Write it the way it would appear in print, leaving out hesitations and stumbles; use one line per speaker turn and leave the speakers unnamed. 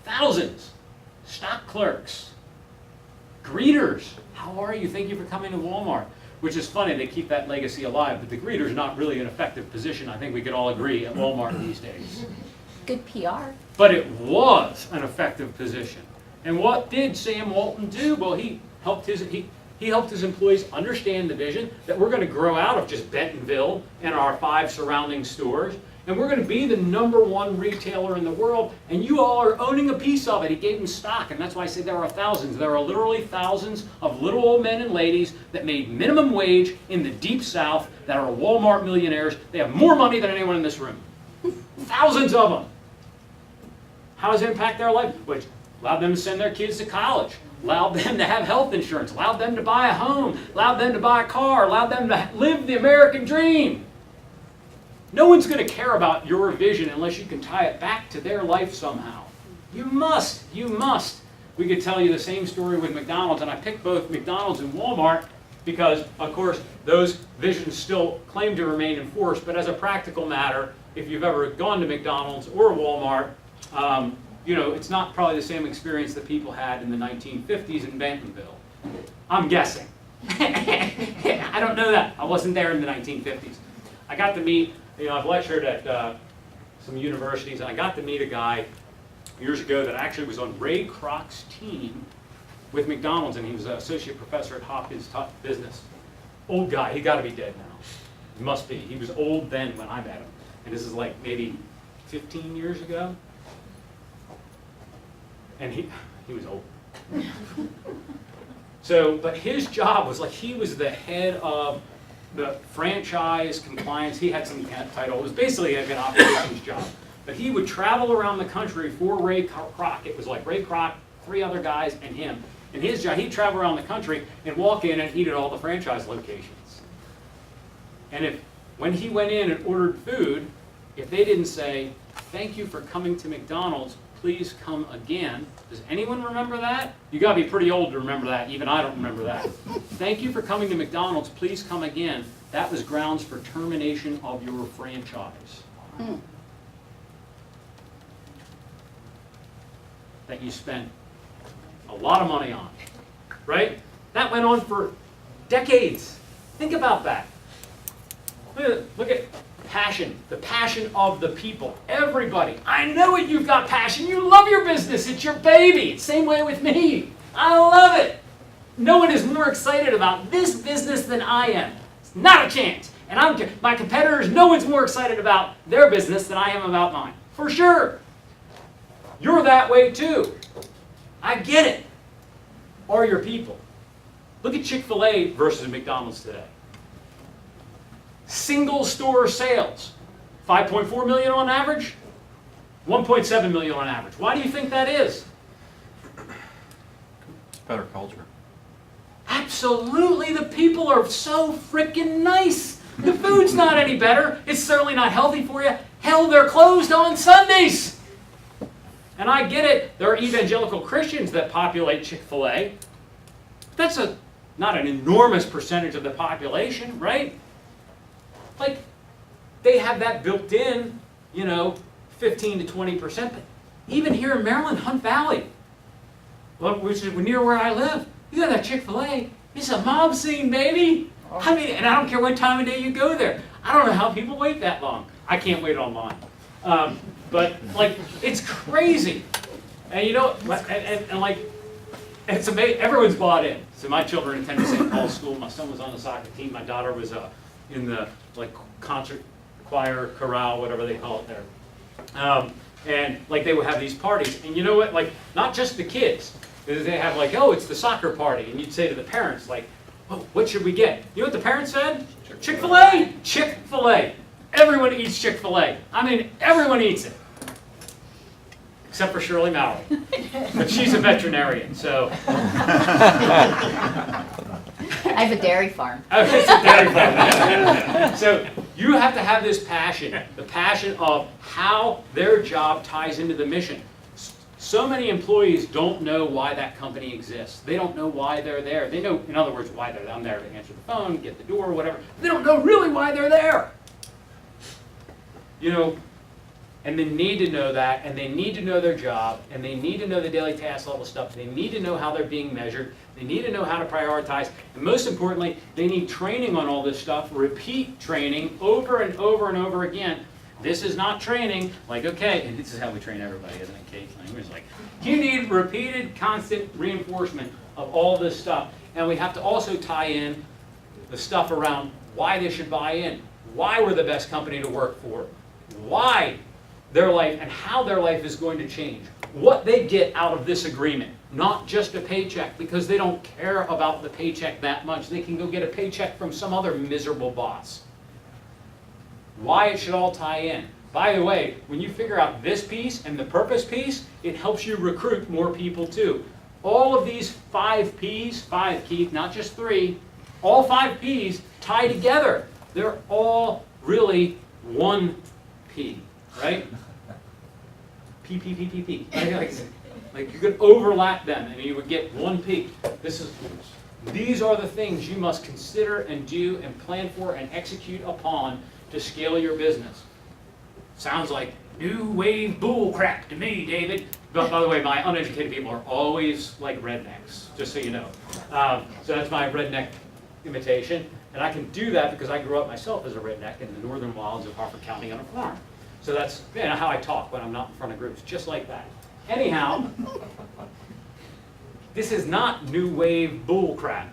Thousands. Stock clerks. Greeters. How are you? Thank you for coming to Walmart. Which is funny, they keep that legacy alive, but the greeter's not really an effective position, I think we could all agree, at Walmart these days.
Good PR.
But it was an effective position. And what did Sam Walton do? Well, he helped his employees understand the vision that we're going to grow out of just Bentonville and our 5 surrounding stores, and we're going to be the #1 retailer in the world, and you all are owning a piece of it. He gave them stock, and that's why I say there are thousands. There are literally thousands of little old men and ladies that made minimum wage in the Deep South that are Walmart millionaires. They have more money than anyone in this room. Thousands of them. How does it impact their life? Which allowed them to send their kids to college, allowed them to have health insurance, allowed them to buy a home, allowed them to buy a car, allowed them to live the American dream. No one's going to care about your vision unless you can tie it back to their life somehow. You must. We could tell you the same story with McDonald's, and I picked both McDonald's and Walmart because, of course, those visions still claim to remain in force, but as a practical matter, if you've ever gone to McDonald's or Walmart, it's not probably the same experience that people had in the 1950s in Bentonville. I'm guessing. I don't know that. I wasn't there in the 1950s. I got to meet, I've lectured at some universities, and I got to meet a guy years ago that actually was on Ray Kroc's team with McDonald's, and he was an associate professor at Hopkins, taught business. Old guy, he got to be dead now. He must be. He was old then when I met him, and this is like maybe 15 years ago. And he was old. So, but his job was like, he was the head of the franchise compliance. He had some title. It was basically like an operations job. But he would travel around the country for Ray Kroc. It was like Ray Kroc, 3 other guys, and him. And his job, he'd travel around the country and walk in and eat at all the franchise locations. And when he went in and ordered food, if they didn't say, "Thank you for coming to McDonald's, please come again." Does anyone remember that? You got to be pretty old to remember that. Even I don't remember that. "Thank you for coming to McDonald's, please come again." That was grounds for termination of your franchise. That you spent a lot of money on, right? That went on for decades. Think about that. Look at passion, the passion of the people. Everybody, I know it, you've got passion. You love your business. It's your baby. Same way with me. I love it. No one is more excited about this business than I am. It's not a chance. And my competitors, no one's more excited about their business than I am about mine. For sure. You're that way too. I get it. Or your people. Look at Chick-fil-A versus McDonald's today. Single store sales, 5.4 million on average, 1.7 million on average. Why do you think that is?
Better culture.
Absolutely, the people are so freaking nice. The food's not any better. It's certainly not healthy for you. Hell, they're closed on Sundays. And I get it. There are evangelical Christians that populate Chick-fil-A. That's not an enormous percentage of the population, right? Like, they have that built in, 15 to 20%. But even here in Maryland, Hunt Valley, which is near where I live, you got that Chick-fil-A. It's a mob scene, baby. And I don't care what time of day you go there. I don't know how people wait that long. I can't wait online. But it's crazy. And it's amazing. Everyone's bought in. So my children attended St. Paul's School. My son was on the soccer team. My daughter was in the concert choir, chorale, whatever they call it there. And they would have these parties. And you know what? Not just the kids. They have it's the soccer party. And you'd say to the parents, "Oh, what should we get?" You know what the parents said? Chick-fil-A! Chick-fil-A! Everyone eats Chick-fil-A. I mean, everyone eats it. Except for Shirley Mowry. But she's a veterinarian, so.
I have a dairy farm.
Oh, it's a dairy farm. So you have to have this passion, the passion of how their job ties into the mission. So many employees don't know why that company exists. They don't know why they're there. They know, in other words, why they're there. I'm there to answer the phone, get the door, whatever. They don't know really why they're there. You know, and they need to know that, and they need to know their job, and they need to know the daily task level stuff. They need to know how they're being measured. They need to know how to prioritize. And most importantly, they need training on all this stuff, repeat training over and over and over again. This is not training like, okay, and this is how we train everybody, isn't it, Kate? It's like, you need repeated, constant reinforcement of all this stuff. And we have to also tie in the stuff around why they should buy in, why we're the best company to work for, why their life and how their life is going to change, what they get out of this agreement, not just a paycheck, because they don't care about the paycheck that much. They can go get a paycheck from some other miserable boss. Why it should all tie in. By the way, when you figure out this piece and the purpose piece, it helps you recruit more people too. All of these 5 P's, 5, Keith, not just 3, all 5 P's tie together. They're all really one P, right? P, P, P, P, P. Like you could overlap them and you would get 1 P. These are the things you must consider and do and plan for and execute upon to scale your business. Sounds like new wave bull crap to me, David. But by the way, my uneducated people are always like rednecks, just so you know. So that's my redneck imitation. And I can do that because I grew up myself as a redneck in the northern wilds of Harford County on a farm. So that's how I talk when I'm not in front of groups, just like that. Anyhow, this is not new wave bull crap.